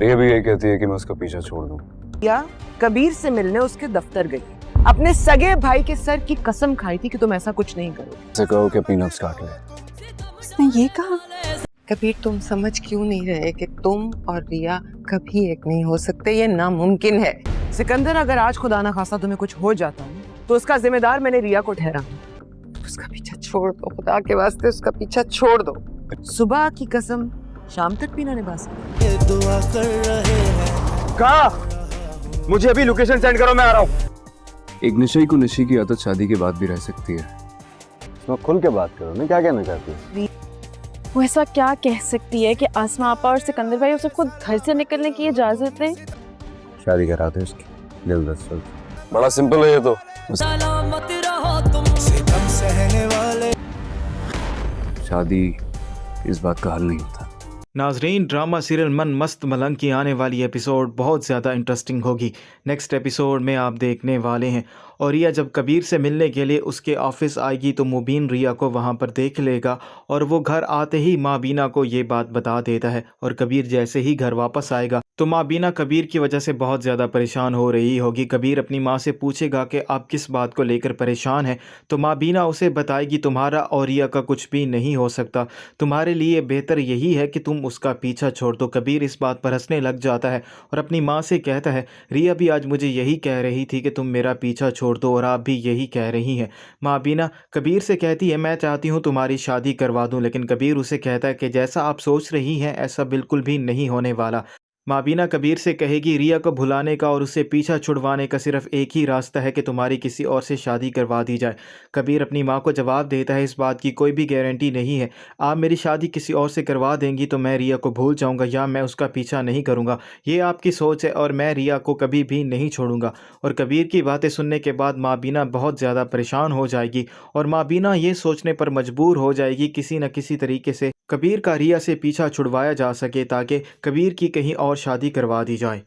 ये भी यही कहती है कि मैं उसका पीछा छोड़ दूं। या कबीर से मिलने उसके दफ्तर गई, अपने सगे भाई के सर की कसम खाई थी कि तुम ऐसा कुछ नहीं करोगे। उसे कहो कि पीनट्स काट ले। उसने ये कहा? कबीर, तुम समझ क्यों नहीं रहे कि तुम और रिया कभी एक नहीं हो सकते, ये नामुमकिन है। सिकंदर, अगर आज खुदा ना खासा तुम्हें कुछ हो जाता है तो उसका जिम्मेदार मैंने रिया को ठहरा। उसका पीछा छोड़ दो, खुदा के वास्ते उसका पीछा छोड़ दो। सुबह की कसम शाम तक भी ना निभा सकते। दुआ कर रहे हैं। कहा मुझे अभी लोकेशन सेंड करो, मैं आ रहा हूँ। एक नशे को नशे की आदत शादी के बाद भी रह सकती है। इसमें खुल के बात करो, मैं क्या कहना चाहती हूँ। वो ऐसा क्या कह सकती है कि आसमा आपा और सिकंदर भाई उसे खुद घर से निकलने की इजाजत दें? शादी करा दे उसकी, दिल दस्तल। बड़ा सिंपल है ये तो। सलामत रहो तुम सितम सहने वाले। शादी इस बात का हल नहीं होता। नाजरीन, ड्रामा सीरियल मन मस्त मलंग की आने वाली एपिसोड बहुत ज़्यादा इंटरेस्टिंग होगी। नेक्स्ट एपिसोड में आप देखने वाले हैं। और रिया जब कबीर से मिलने के लिए उसके ऑफिस आएगी तो मुबीन रिया को वहाँ पर देख लेगा और वो घर आते ही माँ बीना को ये बात बता देता है। और कबीर जैसे ही घर वापस आएगा तो माँ बीना कबीर की वजह से बहुत ज़्यादा परेशान हो रही होगी। कबीर अपनी माँ से पूछेगा कि आप किस बात को लेकर परेशान हैं, तो माँ बीना उसे बताएगी तुम्हारा और रिया का कुछ भी नहीं हो सकता, तुम्हारे लिए बेहतर यही है कि तुम उसका पीछा छोड़ दो। कबीर इस बात पर हंसने लग जाता है और अपनी माँ से कहता है, रिया भी आज मुझे यही कह रही थी कि तुम मेरा पीछा छोड़ दो और आप भी यही कह रही हैं। माँ बीना कबीर से कहती है, मैं चाहती हूँ तुम्हारी शादी करवा दूँ, लेकिन कबीर उसे कहता है कि जैसा आप सोच रही हैं ऐसा बिल्कुल भी नहीं होने वाला। माँ बीना कबीर से कहेगी, रिया को भुलाने का और उससे पीछा छुड़वाने का सिर्फ एक ही रास्ता है कि तुम्हारी किसी और से शादी करवा दी जाए। कबीर अपनी माँ को जवाब देता है, इस बात की कोई भी गारंटी नहीं है, आप मेरी शादी किसी और से करवा देंगी तो मैं रिया को भूल जाऊंगा या मैं उसका पीछा नहीं करूंगा। ये आपकी सोच है और मैं रिया को कभी भी नहीं छोड़ूंगा। और कबीर की बातें सुनने के बाद माँ बीना बहुत ज़्यादा परेशान हो जाएगी और माँ बीना ये सोचने पर मजबूर हो जाएगी किसी न किसी तरीके से कबीर का रिया से पीछा छुड़वाया जा सके ताकि कबीर की कहीं और शादी करवा दी जाए।